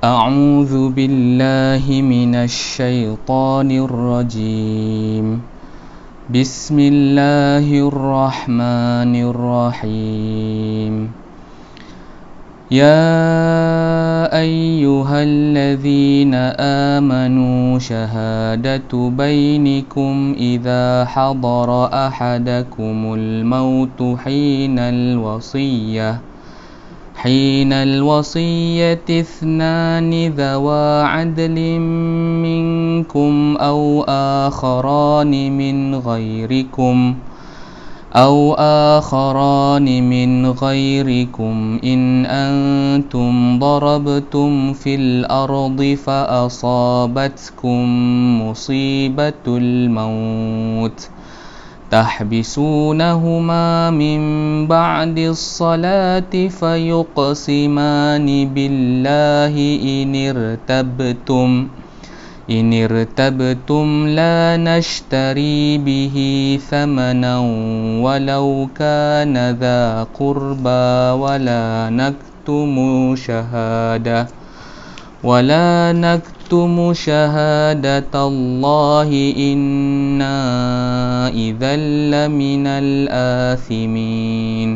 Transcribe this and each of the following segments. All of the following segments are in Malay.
أعوذ بالله من الشيطان الرجيم. بسم الله الرحمن الرحيم. يا أيها الذين آمنوا شهادة بينكم إذا حضر أحدكم الموت حين الوصية اثنان ذوا عدل منكم أو آخران من غيركم إن أنتم ضربتم في الأرض فأصابتكم مصيبة الموت تحبسونهما من بعد الصلاة فيقسمان بالله إن ارتبتم لا نشتري به ثمنا ولو كان ذا قربى ولا نكتم شهادة الله إنا إذا لمن الآثمين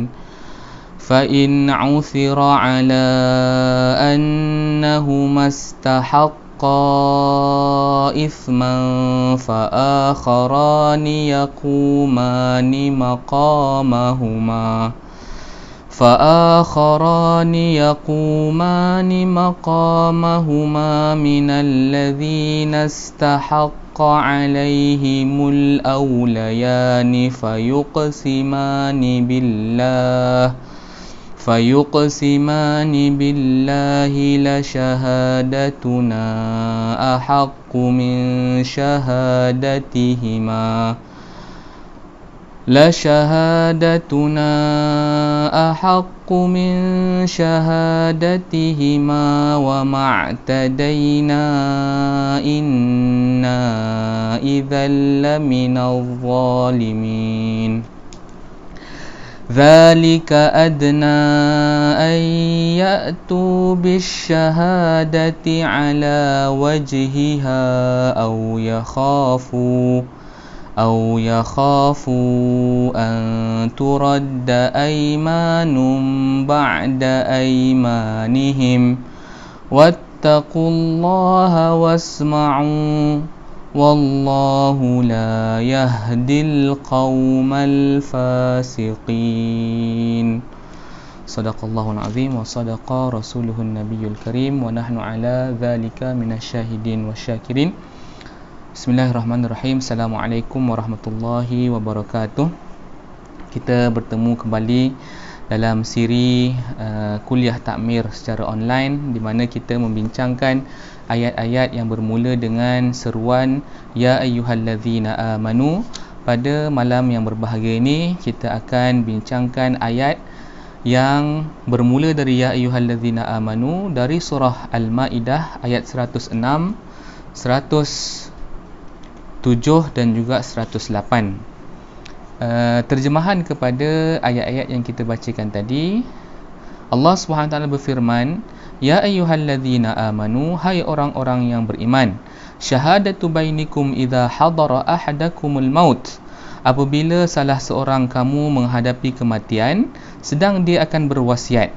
فإن عثر على أنهما استحقا إثما فآخران يقومان مقامهما من الذين استحق عليهم الأوليان فيقسمان بالله لشهادتنا أحق من شهادتهما وما اعتدينا إنا إذا لمن الظالمين ذلك أدنى أن يأتوا بالشهادة على وجهها أو يخافوا أن ترد أيمان بعد أيمانهم واتقوا الله واسمعوا والله لا يهدي القوم الفاسقين. صدق الله العظيم وصدق رسوله النبي الكريم ونحن على ذلك من الشاهدين والشاكرين. Bismillahirrahmanirrahim. Assalamualaikum warahmatullahi wabarakatuh. Kita bertemu kembali dalam siri kuliah takmir secara online, di mana kita membincangkan ayat-ayat yang bermula dengan seruan Ya ayyuhallazina amanu. Pada malam yang berbahagia ini kita akan bincangkan ayat yang bermula dari Ya ayyuhallazina amanu dari surah Al-Maidah ayat 106, 107 dan juga 108. Terjemahan kepada ayat-ayat yang kita bacakan tadi, Allah SWT berfirman, Ya ayyuhalladzina amanu, hai orang-orang yang beriman, syahadatu bainikum idza hadara ahadakumul maut, apabila salah seorang kamu menghadapi kematian sedang dia akan berwasiat.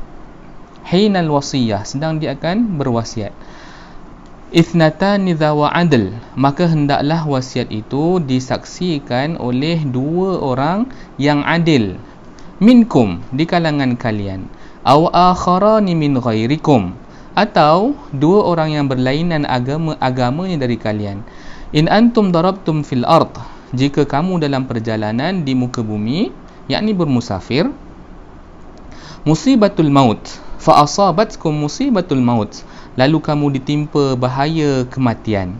Hinal wasiyah, sedang dia akan berwasiat. Ithnatani dzawa adl, maka hendaklah wasiat itu disaksikan oleh dua orang yang adil, minkum, di kalangan kalian, aw akharani min ghairikum, atau dua orang yang berlainan agamanya dari kalian. In antum darabtum fil ard, jika kamu dalam perjalanan di muka bumi, yakni bermusafir, musibatul maut, fa asabatkum musibatul maut, lalu kamu ditimpa bahaya kematian,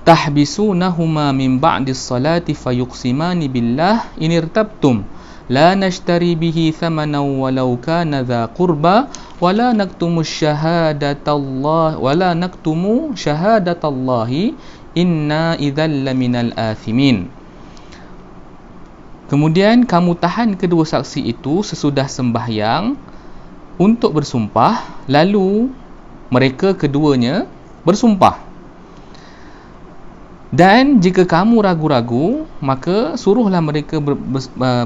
tahbisunahuma min ba'dis salati fayuqsimani billah in irtabtum la nashtari bihi thamanan walau kana dha qurba wala naktumu syahadatallahi inna idzal laminal athimin. Kemudian kamu tahan kedua saksi itu sesudah sembahyang untuk bersumpah, lalu mereka keduanya bersumpah. Dan jika kamu ragu-ragu, maka suruhlah mereka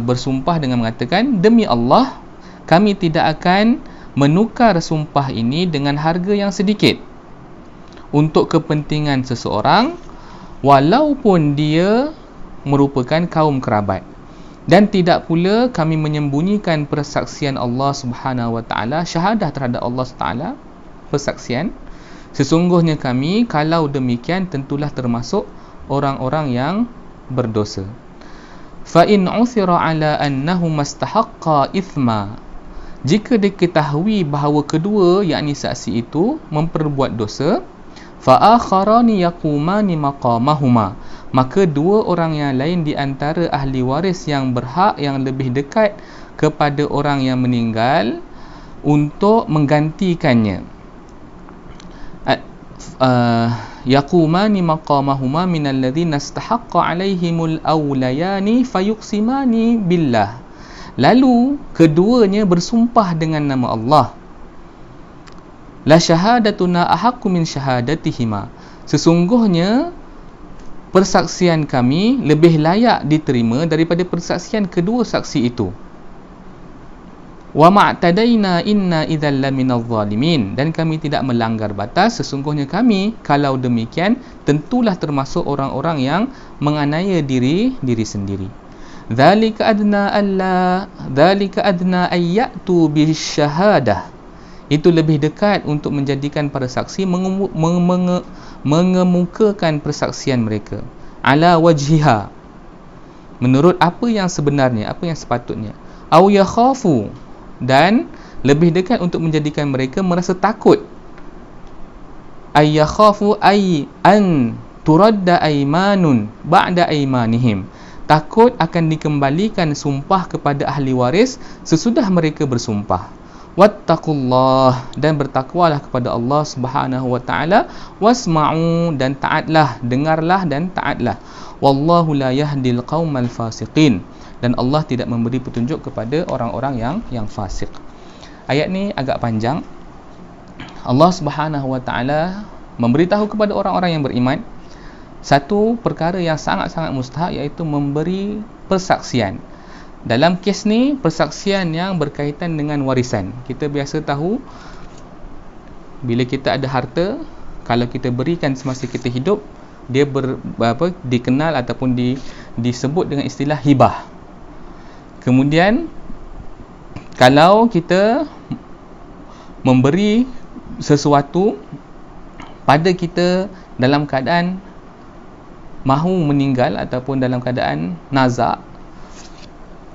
bersumpah dengan mengatakan, demi Allah, kami tidak akan menukar sumpah ini dengan harga yang sedikit untuk kepentingan seseorang, walaupun dia merupakan kaum kerabat. Dan tidak pula kami menyembunyikan persaksian Allah Subhanahu Wa Taala, syahadah terhadap Allah Taala, persaksian. Sesungguhnya kami, kalau demikian, tentulah termasuk orang-orang yang berdosa. Fa in uthira ala annahum istahaqqa ithma, jika diketahui bahawa kedua, yakni saksi itu, memperbuat dosa, fa akharani yaqumani maqamahuma, maka dua orang yang lain di antara ahli waris yang berhak, yang lebih dekat kepada orang yang meninggal, untuk menggantikannya. Yaqumani maqamahuma minal ladzina istahaqqa alaihimul awlayani fayuqsimani billah, lalu keduanya bersumpah dengan nama Allah, la syahadatuna ahaqqu min syahadatihima, sesungguhnya persaksian kami lebih layak diterima daripada persaksian kedua saksi itu. Wa ma'tadaina inna idzal laminadh zalimin, dan kami tidak melanggar batas, sesungguhnya kami, kalau demikian, tentulah termasuk orang-orang yang menganiaya diri sendiri. Dzalika adna ayyatu bisyahadah, itu lebih dekat untuk menjadikan para saksi mengemukakan persaksian mereka, ala wajhiha, menurut apa yang sebenarnya, apa yang sepatutnya, au yakhafu, dan lebih dekat untuk menjadikan mereka merasa takut, ay yakhafu ay an turadda aymanun ba'da aymanihim, takut akan dikembalikan sumpah kepada ahli waris sesudah mereka bersumpah. Wattaqullah, dan bertakwalah kepada Allah Subhanahu Wa Taala, wasma'u, dan taatlah, dengarlah dan taatlah. Wallahu la yahdil qaumal fasiqin, dan Allah tidak memberi petunjuk kepada orang-orang yang fasik. Ayat ni agak panjang. Allah Subhanahu Wa Taala memberitahu kepada orang-orang yang beriman satu perkara yang sangat-sangat mustahak, iaitu memberi persaksian. Dalam kes ni, persaksian yang berkaitan dengan warisan. Kita biasa tahu, bila kita ada harta, kalau kita berikan semasa kita hidup, dia dikenal ataupun disebut dengan istilah hibah. Kemudian, kalau kita memberi sesuatu pada kita dalam keadaan mahu meninggal ataupun dalam keadaan nazak,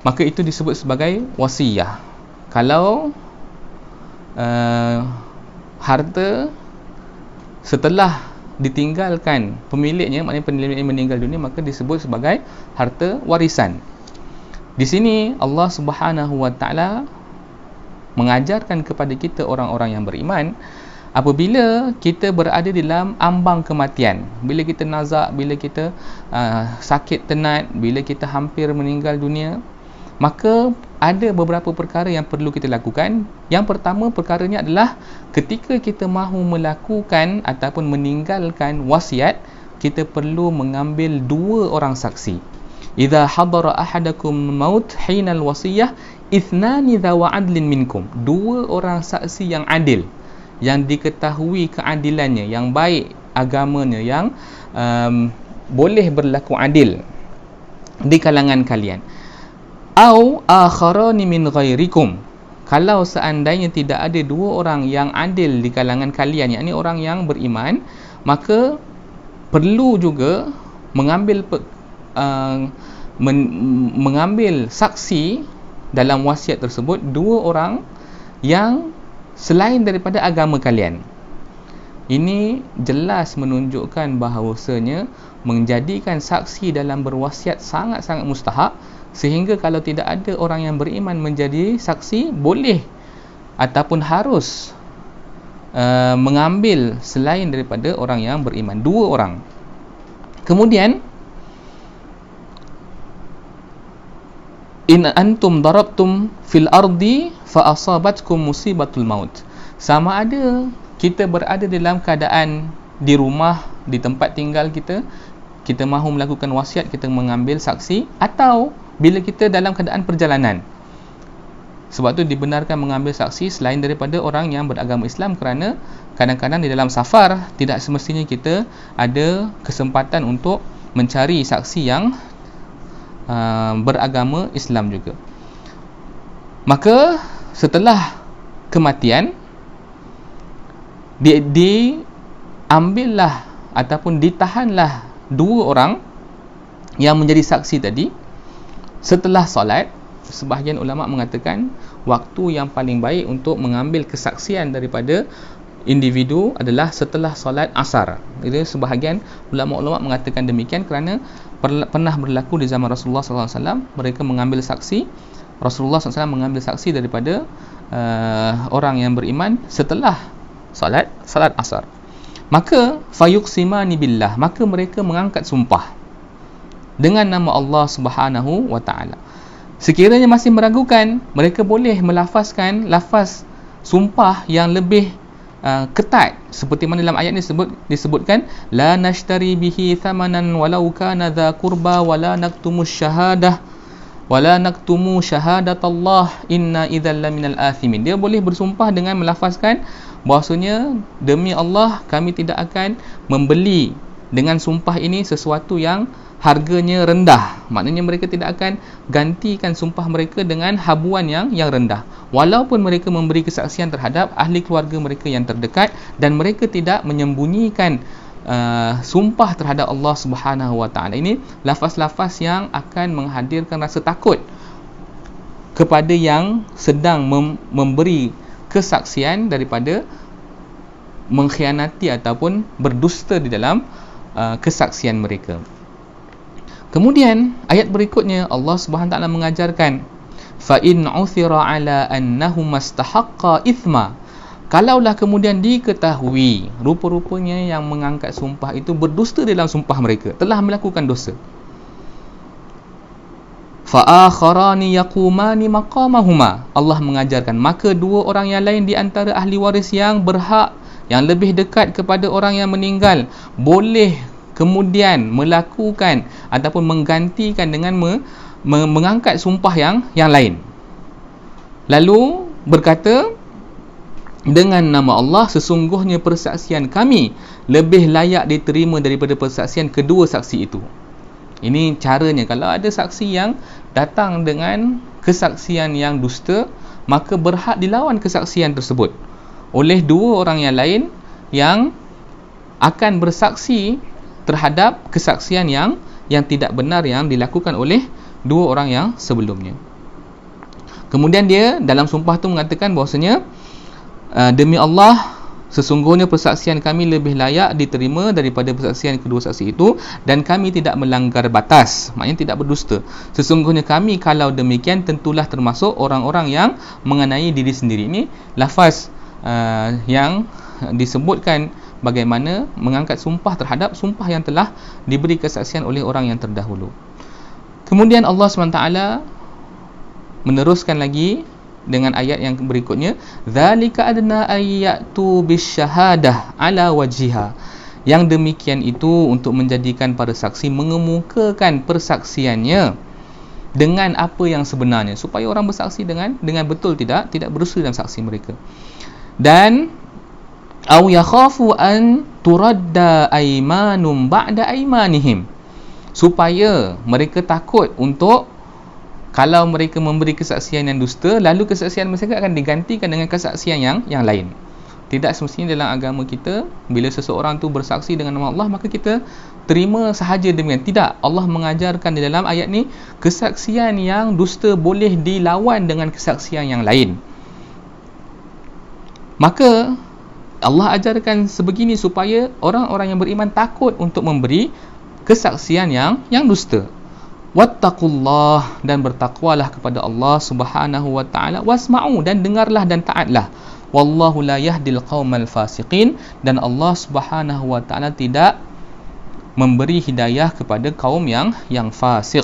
maka itu disebut sebagai wasiyah. Kalau harta setelah ditinggalkan pemiliknya, maknanya pemiliknya meninggal dunia, maka disebut sebagai harta warisan. Di sini Allah Subhanahu Wa Taala mengajarkan kepada kita orang-orang yang beriman, apabila kita berada dalam ambang kematian, bila kita nazak, bila kita sakit tenat, bila kita hampir meninggal dunia, maka ada beberapa perkara yang perlu kita lakukan. Yang pertama perkaranya adalah ketika kita mahu melakukan ataupun meninggalkan wasiat, kita perlu mengambil dua orang saksi. Idza hadara ahadakum maut hinal wasiyah ithnani dzawa adlin minkum, dua orang saksi yang adil, yang diketahui keadilannya, yang baik agamanya, yang boleh berlaku adil di kalangan kalian. Au akharani min ghairikum, kalau seandainya tidak ada dua orang yang adil di kalangan kalian, yakni orang yang beriman, maka perlu juga mengambil saksi dalam wasiat tersebut dua orang yang selain daripada agama kalian. Ini jelas menunjukkan bahawasanya menjadikan saksi dalam berwasiat sangat-sangat mustahak, sehingga kalau tidak ada orang yang beriman menjadi saksi, boleh ataupun harus mengambil selain daripada orang yang beriman, dua orang. Kemudian, in antum darabtum fil ardi fa asabatkum musibatul maut, sama ada kita berada dalam keadaan di rumah, di tempat tinggal kita, kita mahu melakukan wasiat, kita mengambil saksi, atau bila kita dalam keadaan perjalanan. Sebab tu dibenarkan mengambil saksi selain daripada orang yang beragama Islam, kerana kadang-kadang di dalam safar tidak semestinya kita ada kesempatan untuk mencari saksi yang beragama Islam juga. Maka setelah kematian, diambillah ataupun ditahanlah dua orang yang menjadi saksi tadi setelah solat. Sebahagian ulama mengatakan waktu yang paling baik untuk mengambil kesaksian daripada individu adalah setelah solat asar. Itu sebahagian ulama-ulama mengatakan demikian kerana pernah berlaku di zaman Rasulullah SAW. Mereka mengambil saksi, Rasulullah SAW mengambil saksi daripada orang yang beriman setelah salat asar. Maka fayuqsimani billah, maka mereka mengangkat sumpah dengan nama Allah Subhanahu wa taala. Sekiranya masih meragukan, mereka boleh melafazkan lafaz sumpah yang lebih ketat, seperti mana dalam ayat ini disebutkan la nashtari bihi thamanan walau kana dha qurba wala naktumu syahadatallah inna idzal laminal athimin. Dia boleh bersumpah dengan melafazkan bahawasanya demi Allah kami tidak akan membeli dengan sumpah ini sesuatu yang harganya rendah. Maknanya mereka tidak akan gantikan sumpah mereka dengan habuan yang rendah, walaupun mereka memberi kesaksian terhadap ahli keluarga mereka yang terdekat, dan mereka tidak menyembunyikan sumpah terhadap Allah Subhanahu wa taala. Ini lafaz-lafaz yang akan menghadirkan rasa takut kepada yang sedang memberi kesaksian daripada mengkhianati ataupun berdusta di dalam kesaksian mereka. Kemudian ayat berikutnya Allah Subhanahu wa taala mengajarkan fa in uthira ala annahum mastahaqqa ithma. Kalaulah kemudian diketahui rupa-rupanya yang mengangkat sumpah itu berdusta dalam sumpah mereka, telah melakukan dosa. Fa akharani yaqumani maqamahuma. Allah mengajarkan maka dua orang yang lain di antara ahli waris yang berhak, yang lebih dekat kepada orang yang meninggal, boleh kemudian melakukan ataupun menggantikan dengan mengangkat sumpah yang lain. Lalu berkata dengan nama Allah, sesungguhnya persaksian kami lebih layak diterima daripada persaksian kedua saksi itu. Ini caranya. Kalau ada saksi yang datang dengan kesaksian yang dusta, maka berhak dilawan kesaksian tersebut oleh dua orang yang lain yang akan bersaksi terhadap kesaksian yang tidak benar yang dilakukan oleh dua orang yang sebelumnya. Kemudian dia dalam sumpah tu mengatakan bahawasanya demi Allah, sesungguhnya persaksian kami lebih layak diterima daripada persaksian kedua saksi itu, dan kami tidak melanggar batas, maknanya tidak berdusta. Sesungguhnya kami kalau demikian tentulah termasuk orang-orang yang mengenai diri sendiri. Ini lafaz yang disebutkan bagaimana mengangkat sumpah terhadap sumpah yang telah diberi kesaksian oleh orang yang terdahulu. Kemudian Allah SWT meneruskan lagi dengan ayat yang berikutnya, dzalika adna ayyatu bisyahadah ala wajhiha. Yang demikian itu untuk menjadikan para saksi mengemukakan persaksiannya dengan apa yang sebenarnya, supaya orang bersaksi dengan betul, tidak berdusta dalam saksi mereka. Dan au yakhafu an turadda aymanum ba'da aymanihim, supaya mereka takut untuk kalau mereka memberi kesaksian yang dusta, lalu kesaksian mereka akan digantikan dengan kesaksian yang lain. Tidak semestinya dalam agama kita bila seseorang tu bersaksi dengan nama Allah maka kita terima sahaja demikian. Tidak. Allah mengajarkan di dalam ayat ni kesaksian yang dusta boleh dilawan dengan kesaksian yang lain. Maka Allah ajarkan sebegini supaya orang-orang yang beriman takut untuk memberi kesaksian yang dusta. Wattaqullah, dan bertakwalah kepada Allah Subhanahu wa taala, wasma'u, dan dengarlah dan taatlah. Wallahu la yahdil qaumal fasiqin, dan Allah Subhanahu wa taala tidak memberi hidayah kepada kaum yang fasik.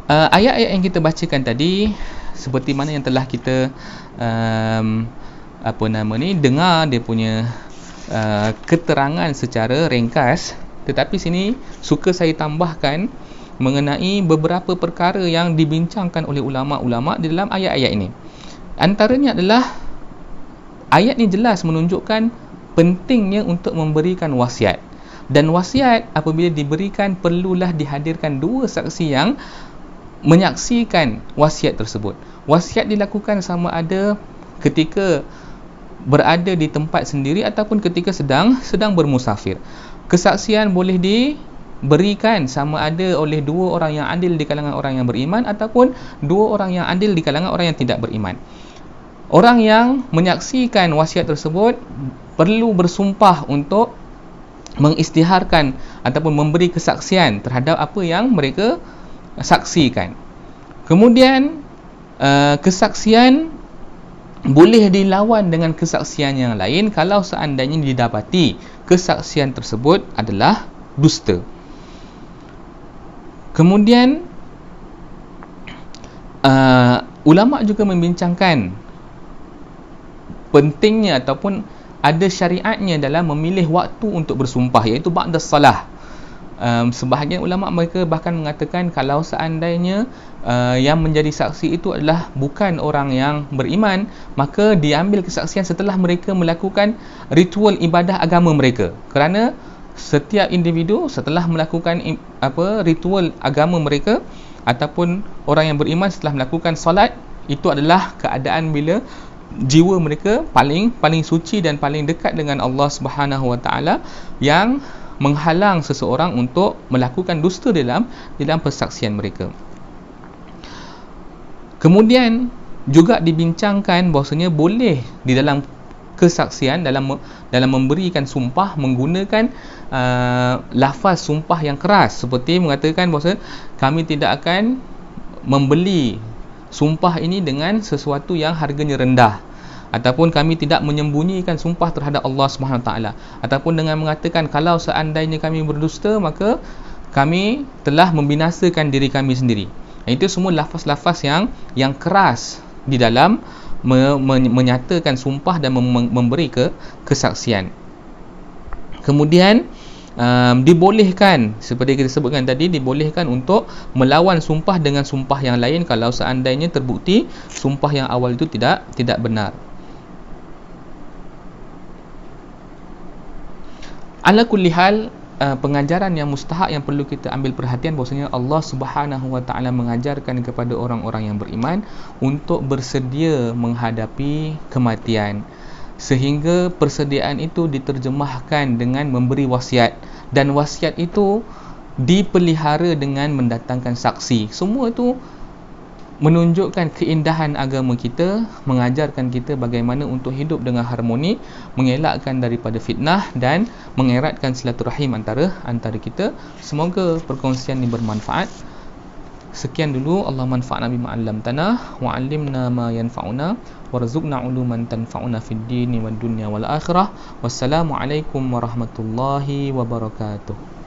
Ayat-ayat yang kita bacakan tadi seperti mana yang telah kita dengar dia punya keterangan secara ringkas, tetapi sini suka saya tambahkan mengenai beberapa perkara yang dibincangkan oleh ulama-ulama di dalam ayat-ayat ini. Antaranya adalah ayat ni jelas menunjukkan pentingnya untuk memberikan wasiat, dan wasiat apabila diberikan perlulah dihadirkan dua saksi yang menyaksikan wasiat tersebut. Wasiat dilakukan sama ada ketika berada di tempat sendiri ataupun ketika sedang bermusafir. Kesaksian boleh diberikan sama ada oleh dua orang yang adil di kalangan orang yang beriman ataupun dua orang yang adil di kalangan orang yang tidak beriman. Orang yang menyaksikan wasiat tersebut perlu bersumpah untuk mengisytiharkan ataupun memberi kesaksian terhadap apa yang mereka saksikan. Kemudian kesaksian boleh dilawan dengan kesaksian yang lain kalau seandainya didapati kesaksian tersebut adalah dusta. Kemudian ulama juga membincangkan pentingnya ataupun ada syariatnya dalam memilih waktu untuk bersumpah, iaitu ba'das salah. Sebahagian ulama mereka bahkan mengatakan kalau seandainya yang menjadi saksi itu adalah bukan orang yang beriman, maka diambil kesaksian setelah mereka melakukan ritual ibadah agama mereka. Kerana setiap individu setelah melakukan ritual agama mereka ataupun orang yang beriman setelah melakukan solat, itu adalah keadaan bila jiwa mereka paling suci dan paling dekat dengan Allah Subhanahu Wa Taala, yang menghalang seseorang untuk melakukan dusta dalam persaksian mereka. Kemudian juga dibincangkan bahawasanya boleh di dalam kesaksian, dalam memberikan sumpah menggunakan lafaz sumpah yang keras, seperti mengatakan bahawa kami tidak akan membeli sumpah ini dengan sesuatu yang harganya rendah, ataupun kami tidak menyembunyikan sumpah terhadap Allah Subhanahu Taala, ataupun dengan mengatakan kalau seandainya kami berdusta maka kami telah membinasakan diri kami sendiri. Itu semua lafaz-lafaz yang keras di dalam menyatakan sumpah dan memberi kesaksian. Kemudian dibolehkan, seperti kita sebutkan tadi, dibolehkan untuk melawan sumpah dengan sumpah yang lain kalau seandainya terbukti sumpah yang awal itu tidak benar. Ala kulli hal, pengajaran yang mustahak yang perlu kita ambil perhatian bahawasanya Allah Subhanahu Wa Taala mengajarkan kepada orang-orang yang beriman untuk bersedia menghadapi kematian, sehingga persediaan itu diterjemahkan dengan memberi wasiat, dan wasiat itu dipelihara dengan mendatangkan saksi. Semua itu menunjukkan keindahan agama kita, mengajarkan kita bagaimana untuk hidup dengan harmoni, mengelakkan daripada fitnah dan mengeratkan silaturahim antara kita. Semoga perkongsian ini bermanfaat. Sekian dulu. Allah manfa'na bima 'allamtana wa 'allimna ma yanfa'una warzuqna 'uluman tanfa'una fid dini wad dunya wal akhirah. Wassalamu alaikum warahmatullahi wabarakatuh.